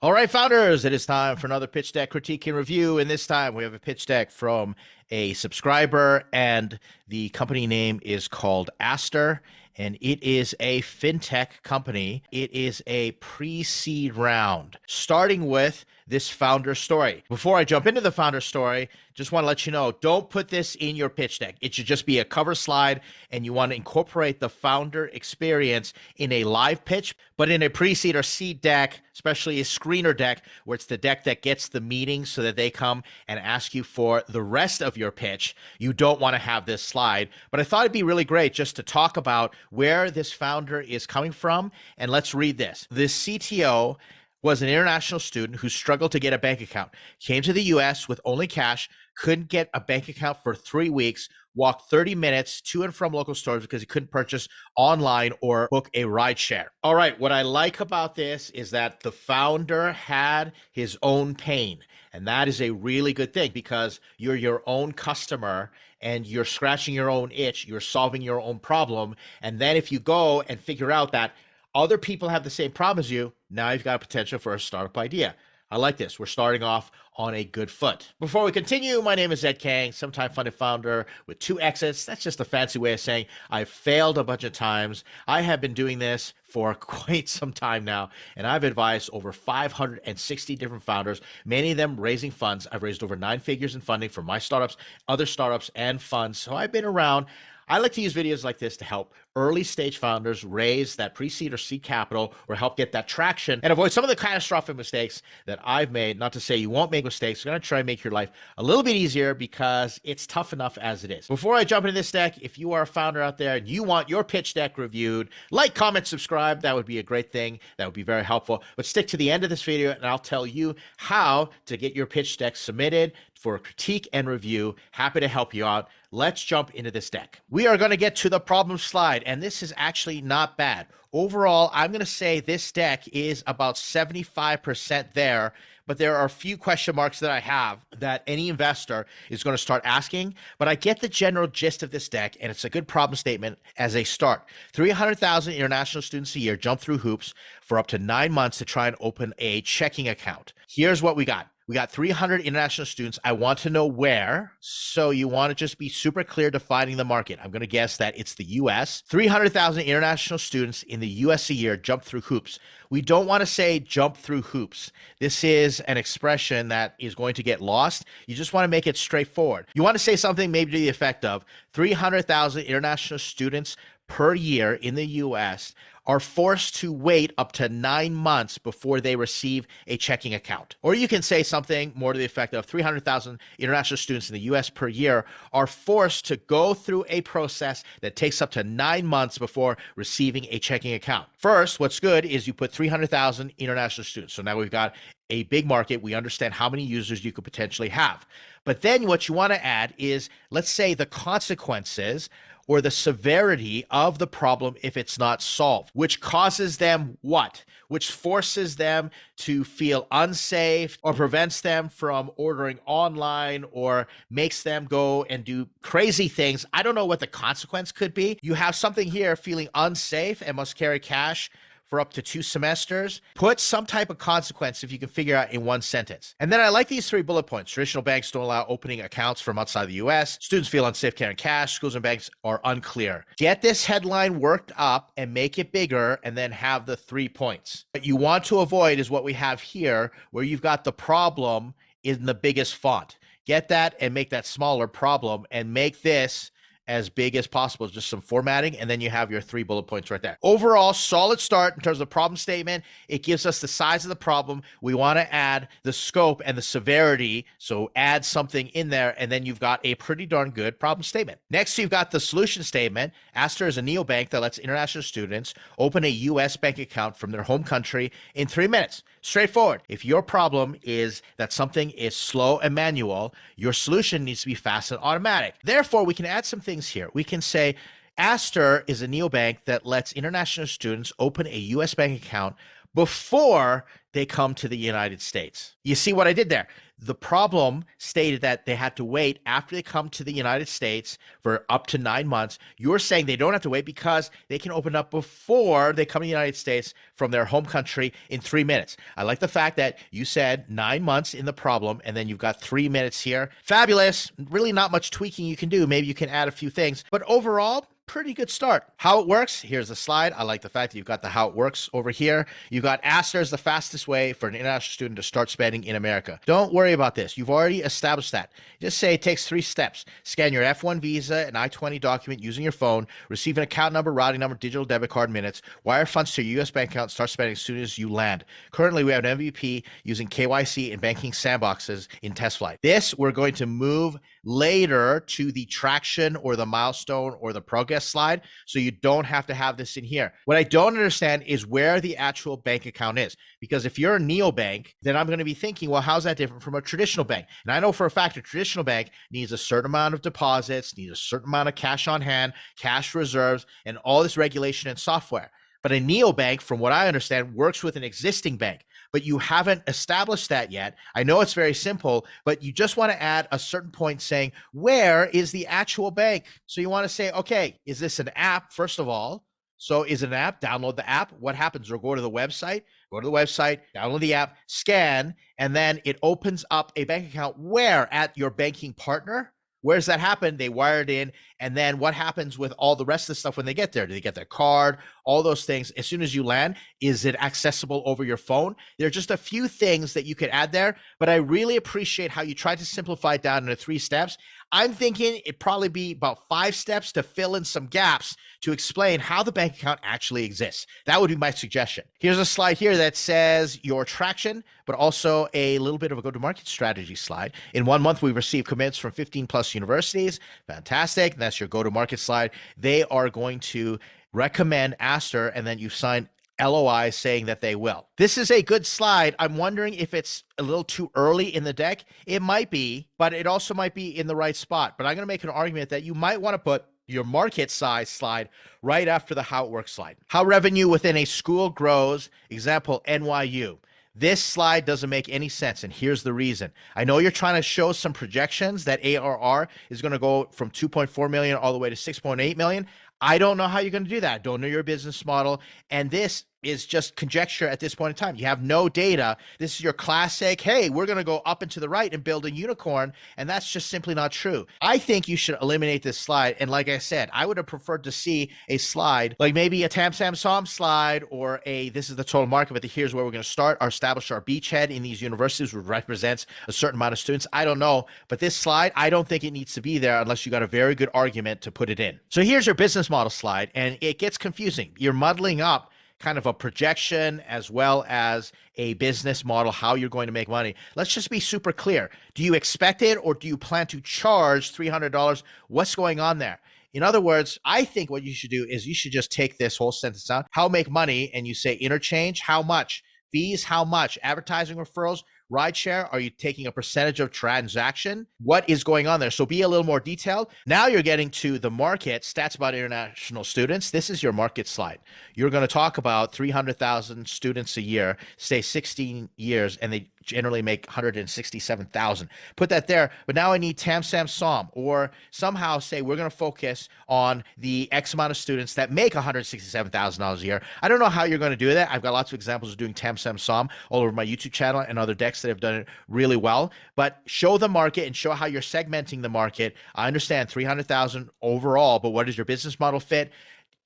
All right, founders, it is time for another pitch deck critique and review. And this time we have a pitch deck from a subscriber, and the company name is called Aster, and it is a fintech company. It is a pre-seed round, starting with this founder story. Before I jump into the founder story, just want to let you know, don't put this in your pitch deck. It should just be a cover slide, and you want to incorporate the founder experience in a live pitch, but in a pre-seed or seed deck, especially a screener deck, where it's the deck that gets the meeting so that they come and ask you for the rest of your pitch. You don't want to have this slide, but I thought it'd be really great just to talk about where this founder is coming from. And let's read this. This CTO was an international student who struggled to get a bank account, came to the US with only cash, couldn't get a bank account for 3 weeks, walked 30 minutes to and from local stores because he couldn't purchase online or book a ride share. All right, what I like about this is that the founder had his own pain. And that is a really good thing because you're your own customer and you're scratching your own itch, you're solving your own problem. And then if you go and figure out that other people have the same problem as you, now you've got a potential for a startup idea. I like this. We're starting off on a good foot. Before we continue, my name is Ed Kang, sometime funded founder with 2 exits. That's just a fancy way of saying I've failed a bunch of times. I have been doing this for quite some time now, and I've advised over 560 different founders, many of them raising funds. I've raised over 9 figures in funding for my startups, other startups, and funds. So I've been around. I like to use videos like this to help early stage founders raise that pre-seed or seed capital or help get that traction and avoid some of the catastrophic mistakes that I've made. Not to say you won't make mistakes. I'm going to try and make your life a little bit easier because it's tough enough as it is. Before I jump into this deck, if you are a founder out there and you want your pitch deck reviewed, like, comment, subscribe. That would be a great thing. That would be very helpful. But stick to the end of this video and I'll tell you how to get your pitch deck submitted for a critique and review. Happy to help you out. Let's jump into this deck. We are going to get to the problem slide, and this is actually not bad. Overall, I'm going to say this deck is about 75% there, but there are a few question marks that I have that any investor is going to start asking. But I get the general gist of this deck, and it's a good problem statement as a start. 300,000 international students a year jump through hoops for up to 9 months to try and open a checking account. Here's what we got. We got 300 international students. I want to know where. So you want to just be super clear defining the market. I'm going to guess that it's the US. 300,000 international students in the US a year jump through hoops. We don't want to say jump through hoops. This is an expression that is going to get lost. You just want to make it straightforward. You want to say something maybe to the effect of 300,000 international students per year in the US are forced to wait up to 9 months before they receive a checking account. Or you can say something more to the effect of 300,000 international students in the US per year are forced to go through a process that takes up to 9 months before receiving a checking account. First, what's good is you put 300,000 international students. So now we've got a big market. We understand how many users you could potentially have. But then what you want to add is, let's say, the consequences or the severity of the problem if it's not solved, which causes them what? Which forces them to feel unsafe or prevents them from ordering online or makes them go and do crazy things. I don't know what the consequence could be. You have something here, feeling unsafe and must carry cash for up to 2 semesters. Put some type of consequence if you can figure out in one sentence. And then I like these 3 bullet points. Traditional banks don't allow opening accounts from outside the US. Students feel unsafe carrying cash. Schools and banks are unclear. Get this headline worked up and make it bigger, and then have the 3 points. What you want to avoid is what we have here, where you've got the problem in the biggest font. Get that and make that smaller, problem, and make this as big as possible. Just some formatting, and then you have your 3 bullet points right there. Overall, solid start in terms of problem statement. It gives us the size of the problem. We want to add the scope and the severity, so add something in there, and then you've got a pretty darn good problem statement. Next, you've got the solution statement. Aster is a neobank that lets international students open a US bank account from their home country in 3 minutes. Straightforward. If your problem is that something is slow and manual, your solution needs to be fast and automatic. Therefore, we can add some things here. We can say Aster is a neobank that lets international students open a US bank account before they come to the United States. You see what I did there? The problem stated that they had to wait after they come to the United States for up to 9 months. You're saying they don't have to wait because they can open up before they come to the United States from their home country in 3 minutes. I like the fact that you said 9 months in the problem, and then you've got 3 minutes here. Fabulous. Really not much tweaking you can do. Maybe you can add a few things, but overall, pretty good start. How it works, here's a slide. I like the fact that you've got the how it works over here. You've got Aster is the fastest way for an international student to start spending in America. Don't worry about this. You've already established that. Just say it takes 3 steps. Scan your F1 visa, an I-20 document using your phone, receive an account number, routing number, digital debit card minutes, wire funds to your U.S. bank account, start spending as soon as you land. Currently, we have an MVP using KYC and banking sandboxes in test flight. This, we're going to move later to the traction or the milestone or the progress slide, so you don't have to have this in here. What I don't understand is where the actual bank account is, because if you're a neobank, then I'm going to be thinking, well, how's that different from a traditional bank? And I know for a fact a traditional bank needs a certain amount of deposits, needs a certain amount of cash on hand, cash reserves, and all this regulation and software. But a neobank, from what I understand, works with an existing bank, but you haven't established that yet. I know it's very simple, but you just want to add a certain point saying, where is the actual bank? So you want to say, okay, is this an app, first of all? So is it an app? Download the app. What happens? Or go to the website, download the app, scan, and then it opens up a bank account where? At your banking partner? Where does that happen? They wire it in. And then what happens with all the rest of the stuff when they get there? Do they get their card? All those things. As soon as you land, is it accessible over your phone? There are just a few things that you could add there, but I really appreciate how you tried to simplify it down into 3 steps. I'm thinking it'd probably be about 5 steps to fill in some gaps to explain how the bank account actually exists. That would be my suggestion. Here's a slide here that says your traction, but also a little bit of a go-to-market strategy slide. In 1 month, we've received commits from 15 plus universities. Fantastic. That's your go-to-market slide. They are going to recommend Aster, and then you sign LOI saying that they will. This is a good slide. I'm wondering if it's a little too early in the deck. It might be, but it also might be in the right spot. But I'm going to make an argument that you might want to put your market size slide right after the how it works slide. How revenue within a school grows, example, NYU. This slide doesn't make any sense, and here's the reason. I know you're trying to show some projections that ARR is going to go from 2.4 million all the way to 6.8 million. I don't know how you're going to do that. I don't know your business model. And this is just conjecture at this point in time. You have no data. This is your classic, hey, we're going to go up and to the right and build a unicorn. And that's just simply not true. I think you should eliminate this slide. And like I said, I would have preferred to see a slide, like maybe a Tam Sam Som slide, or a, this is the total market, but here's where we're going to start, or establish our beachhead in these universities, which represents a certain amount of students. I don't know. But this slide, I don't think it needs to be there unless you got a very good argument to put it in. So here's your business model slide, and it gets confusing. You're muddling up kind of a projection as well as a business model, how you're going to make money. Let's just be super clear. Do you expect it, or do you plan to charge $300? What's going on there? In other words, I think what you should do is you should just take this whole sentence out, how make money, and you say interchange, how much? Fees, how much? Advertising, referrals, rideshare, are you taking a percentage of transaction? What is going on there? So be a little more detailed. Now you're getting to the market, stats about international students. This is your market slide. You're going to talk about 300,000 students a year, stay 16 years, and they generally make 167,000. Put that there. But now I need Tam Sam Som, or somehow say we're going to focus on the X amount of students that make $167,000 a year. I don't know how you're going to do that. I've got lots of examples of doing Tam Sam Som all over my YouTube channel and other decks that have done it really well. But show the market and show how you're segmenting the market. I understand 300,000 overall, but what does your business model fit?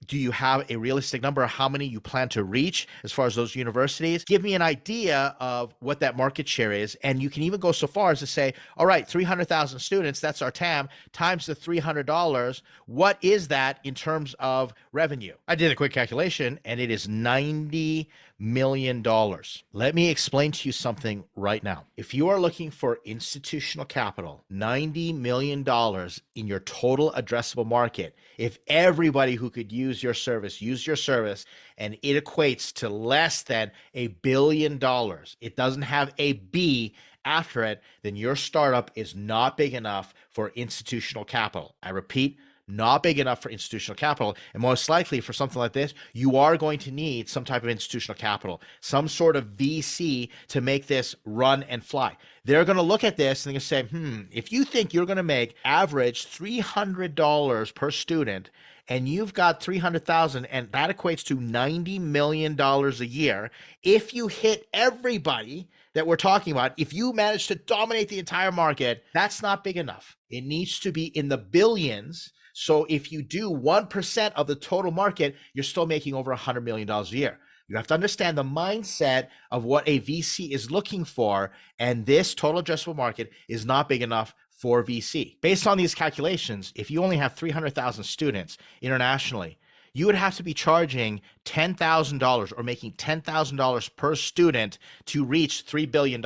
Do you have a realistic number of how many you plan to reach as far as those universities? Give me an idea of what that market share is. And you can even go so far as to say, all right, 300,000 students, that's our TAM, times the $300. What is that in terms of revenue? I did a quick calculation, and it is $90 million. Let me explain to you something right now. If you are looking for institutional capital, $90 million in your total addressable market, if everybody who could use your service, and it equates to less than $1 billion, it doesn't have a B after it, then your startup is not big enough for institutional capital. I repeat, not big enough for institutional capital. And most likely for something like this, you are going to need some type of institutional capital, some sort of VC to make this run and fly. They're going to look at this and they're going to say, if you think you're going to make average $300 per student and you've got 300,000 and that equates to $90 million a year, if you hit everybody that we're talking about, if you manage to dominate the entire market, that's not big enough. It needs to be in the billions. So if you do 1% of the total market, you're still making over $100 million a year. You have to understand the mindset of what a VC is looking for, and this total addressable market is not big enough for VC. Based on these calculations, if you only have 300,000 students internationally, you would have to be charging $10,000 or making $10,000 per student to reach $3 billion.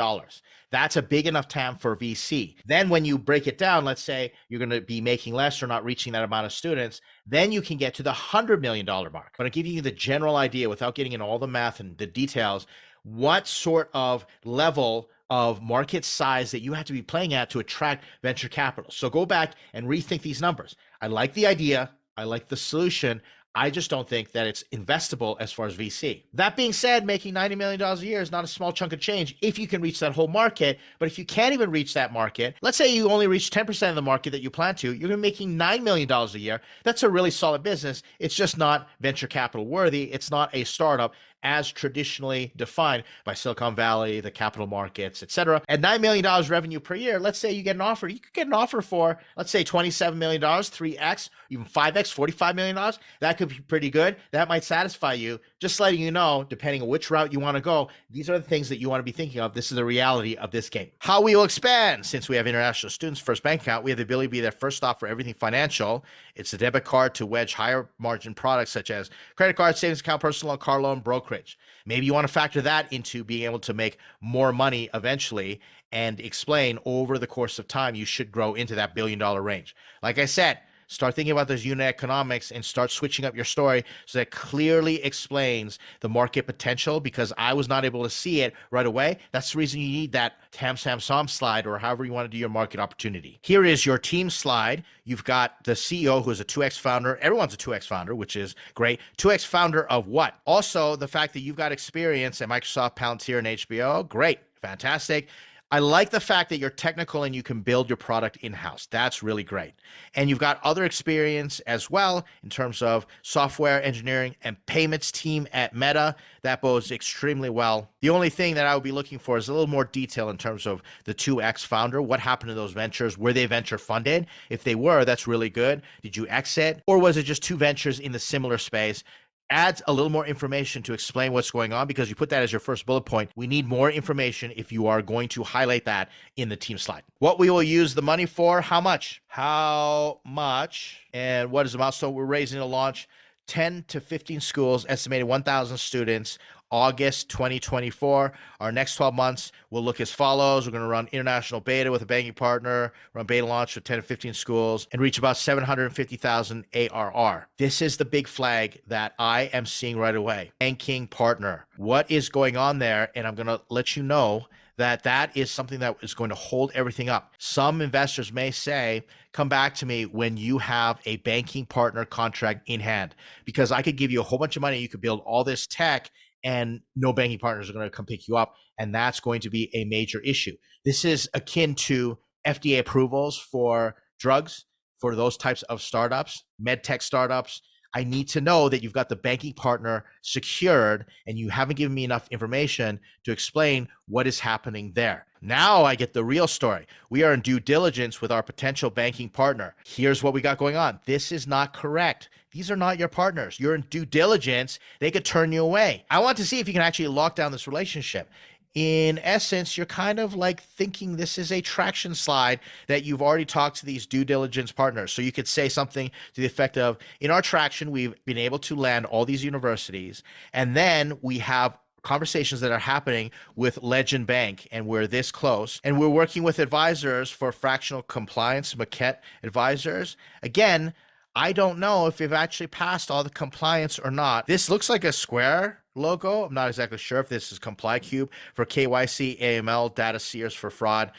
That's a big enough TAM for VC. Then when you break it down, let's say you're going to be making less or not reaching that amount of students, then you can get to the $100 million mark. But I'm giving you the general idea without getting into all the math and the details, what sort of level of market size that you have to be playing at to attract venture capital. So go back and rethink these numbers. I like the idea. I like the solution. I just don't think that it's investable as far as VC. That being said, making $90 million a year is not a small chunk of change if you can reach that whole market. But if you can't even reach that market, let's say you only reach 10% of the market that you plan to, you're going to be making $9 million a year. That's a really solid business. It's just not venture capital worthy. It's not a startup as traditionally defined by Silicon Valley, the capital markets, et cetera. At $9 million revenue per year, let's say you get an offer. You could get an offer for, let's say, $27 million, 3x, even 5x, $45 million. That could be pretty good. That might satisfy you. Just letting you know, depending on which route you want to go, these are the things that you want to be thinking of. This is the reality of this game. How we will expand. Since we have international students' first bank account, we have the ability to be their first stop for everything financial. It's a debit card to wedge higher margin products such as credit card, savings account, personal loan, car loan, brokerage. Maybe you want to factor that into being able to make more money eventually and explain over the course of time, you should grow into that $1 billion range. Like I said, start thinking about those unit economics and start switching up your story so that clearly explains the market potential, because I was not able to see it right away. That's the reason you need that TAM SAM SOM slide, or however you want to do your market opportunity. Here is your team slide. You've got the CEO, who is a 2X founder. Everyone's a 2X founder, which is great. 2X founder of what? Also, the fact that you've got experience at Microsoft, Palantir, and HBO. Great. Fantastic. I like the fact that you're technical and you can build your product in-house. That's really great. And you've got other experience as well in terms of software engineering and payments team at Meta. That bodes extremely well. The only thing that I would be looking for is a little more detail in terms of the 2X founder. What happened to those ventures? Were they venture funded? If they were, that's really good. Did you exit? Or was it just two ventures in the similar space? Adds a little more information to explain what's going on, because you put that as your first bullet point. We need more information if you are going to highlight that in the team slide. What we will use the money for, how much? How much? And what is the milestone? We're raising to launch 10 to 15 schools, estimated 1,000 students, August 2024. Our next 12 months will look as follows. We're going to run international beta with a banking partner, run beta launch with 10 to 15 schools, and reach about 750,000 ARR. This is the big flag that I am seeing right away. Banking partner. What is going on there? And I'm going to let you know that that is something that is going to hold everything up. Some investors may say, come back to me when you have a banking partner contract in hand, because I could give you a whole bunch of money. You could build all this tech and no banking partners are going to come pick you up. And that's going to be a major issue. This is akin to FDA approvals for drugs, for those types of startups, med tech startups. I need to know that you've got the banking partner secured and you haven't given me enough information to explain what is happening there. Now I get the real story. We are in due diligence with our potential banking partner. Here's what we got going on. This is not correct. These are not your partners. You're in due diligence. They could turn you away. I want to see if you can actually lock down this relationship. In essence, you're kind of like thinking this is a traction slide that you've already talked to these due diligence partners. So you could say something to the effect of, in our traction, we've been able to land all these universities, and then we have conversations that are happening with Legend Bank, and we're this close, and we're working with advisors for fractional compliance, Maquette advisors. Again, I don't know if you've actually passed all the compliance or not. This looks like a Square logo. I'm not exactly sure if this is ComplyCube for KYC, AML, data seers for fraud.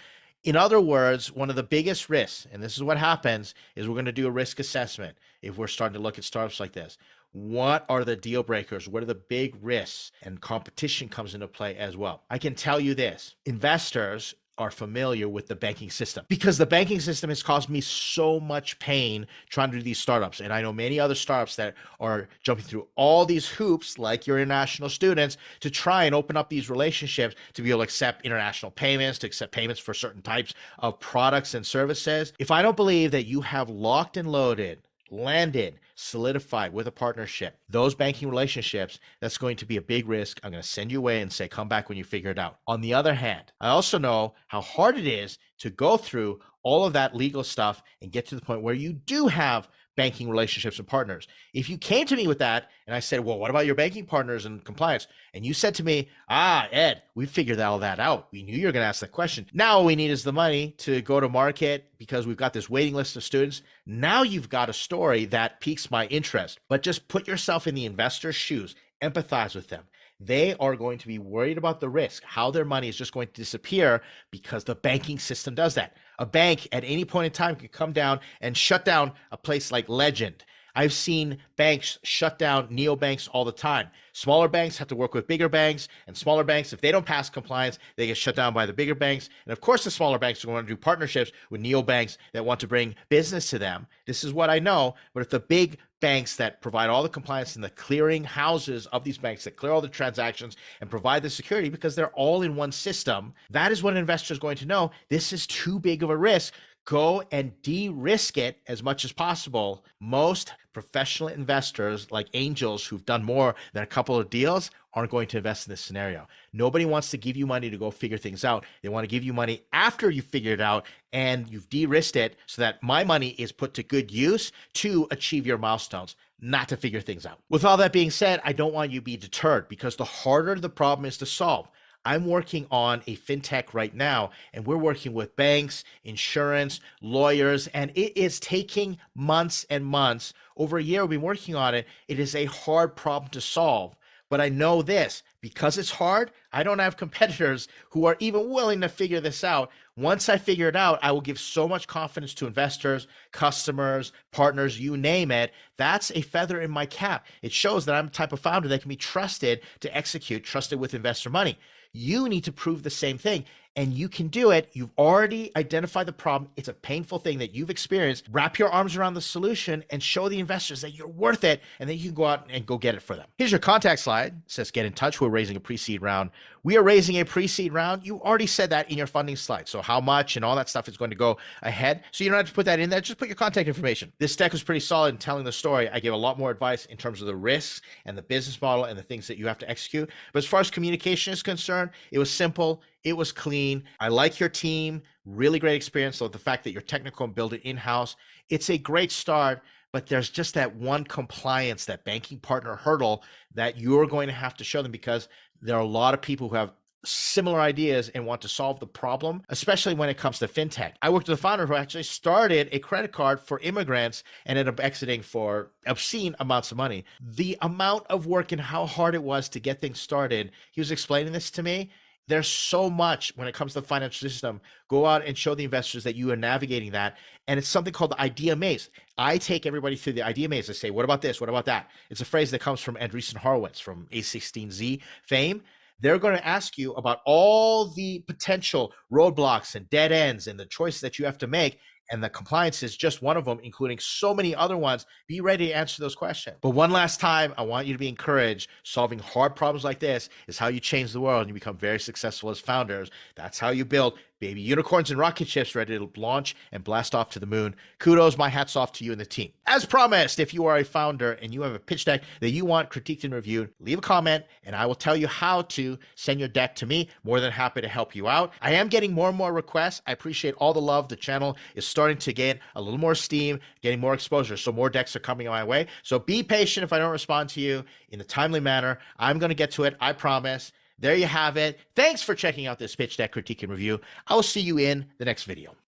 In other words, one of the biggest risks, and this is what happens, is we're going to do a risk assessment if we're starting to look at startups like this. What are the deal breakers? What are the big risks? And competition comes into play as well. I can tell you this, investors are familiar with the banking system because the banking system has caused me so much pain trying to do these startups. And I know many other startups that are jumping through all these hoops, like your international students, to try and open up these relationships to be able to accept international payments, to accept payments for certain types of products and services. If I don't believe that you have locked and loaded, landed, solidified with a partnership, those banking relationships, that's going to be a big risk. I'm going to send you away and say, come back when you figure it out. On the other hand, I also know how hard it is to go through all of that legal stuff and get to the point where you do have banking relationships and partners. If you came to me with that and I said, well, what about your banking partners and compliance? And you said to me, Ed, we figured all that out. We knew you were going to ask that question. Now all we need is the money to go to market because we've got this waiting list of students. Now you've got a story that piques my interest, but just put yourself in the investor's shoes, empathize with them. They are going to be worried about the risk, how their money is just going to disappear because the banking system does that. A bank at any point in time could come down and shut down a place like Legend. I've seen banks shut down neobanks all the time. Smaller banks have to work with bigger banks, and smaller banks, if they don't pass compliance, they get shut down by the bigger banks. And of course, the smaller banks are going to do partnerships with neobanks that want to bring business to them. This is what I know. But if the big banks that provide all the compliance and the clearing houses of these banks that clear all the transactions and provide the security because they're all in one system, that is what an investor is going to know. This is too big of a risk. Go and de-risk it as much as possible. Most professional investors, like angels who've done more than a couple of deals, aren't going to invest in this scenario. Nobody wants to give you money to go figure things out. They want to give you money after you figure it out and you've de-risked it so that my money is put to good use to achieve your milestones, not to figure things out. With all that being said, I don't want you to be deterred because the harder the problem is to solve. I'm working on a fintech right now, and we're working with banks, insurance, lawyers, and it is taking months and months. Over a year, we've been working on it. It is a hard problem to solve. But I know this, because it's hard, I don't have competitors who are even willing to figure this out. Once I figure it out, I will give so much confidence to investors, customers, partners, you name it. That's a feather in my cap. It shows that I'm the type of founder that can be trusted to execute, trusted with investor money. You need to prove the same thing, and you can do it. You've already identified the problem. It's a painful thing that you've experienced. Wrap your arms around the solution and show the investors that you're worth it, and then you can go out and go get it for them. Here's your contact slide. It says get in touch. We're raising a pre-seed round. We are raising a pre-seed round. You already said that in your funding slide. So how much and all that stuff is going to go ahead. So you don't have to put that in there. Just put your contact information. This deck was pretty solid in telling the story. I gave a lot more advice in terms of the risks and the business model and the things that you have to execute. But as far as communication is concerned, it was simple. It was clean. I like your team. Really great experience. So the fact that you're technical and build it in-house, it's a great start. But there's just that one compliance, that banking partner hurdle that you're going to have to show them because there are a lot of people who have similar ideas and want to solve the problem, especially when it comes to fintech. I worked with a founder who actually started a credit card for immigrants and ended up exiting for obscene amounts of money. The amount of work and how hard it was to get things started, he was explaining this to me. There's so much when it comes to the financial system. Go out and show the investors that you are navigating that. And it's something called the idea maze. I take everybody through the idea maze. I say, what about this? What about that? It's a phrase that comes from Andreessen Horowitz from A16Z fame. They're going to ask you about all the potential roadblocks and dead ends and the choices that you have to make. And the compliance is just one of them, including so many other ones. Be ready to answer those questions. But one last time, I want you to be encouraged. Solving hard problems like this is how you change the world and you become very successful as founders. That's how you build baby unicorns and rocket ships ready to launch and blast off to the moon. Kudos, my hat's off to you and the team. As promised, if you are a founder and you have a pitch deck that you want critiqued and reviewed, leave a comment and I will tell you how to send your deck to me. More than happy to help you out. I am getting more and more requests. I appreciate all the love. The channel is starting to get a little more steam, getting more exposure. So more decks are coming my way. So be patient if I don't respond to you in a timely manner. I'm going to get to it. I promise. There you have it. Thanks for checking out this pitch deck critique and review. I will see you in the next video.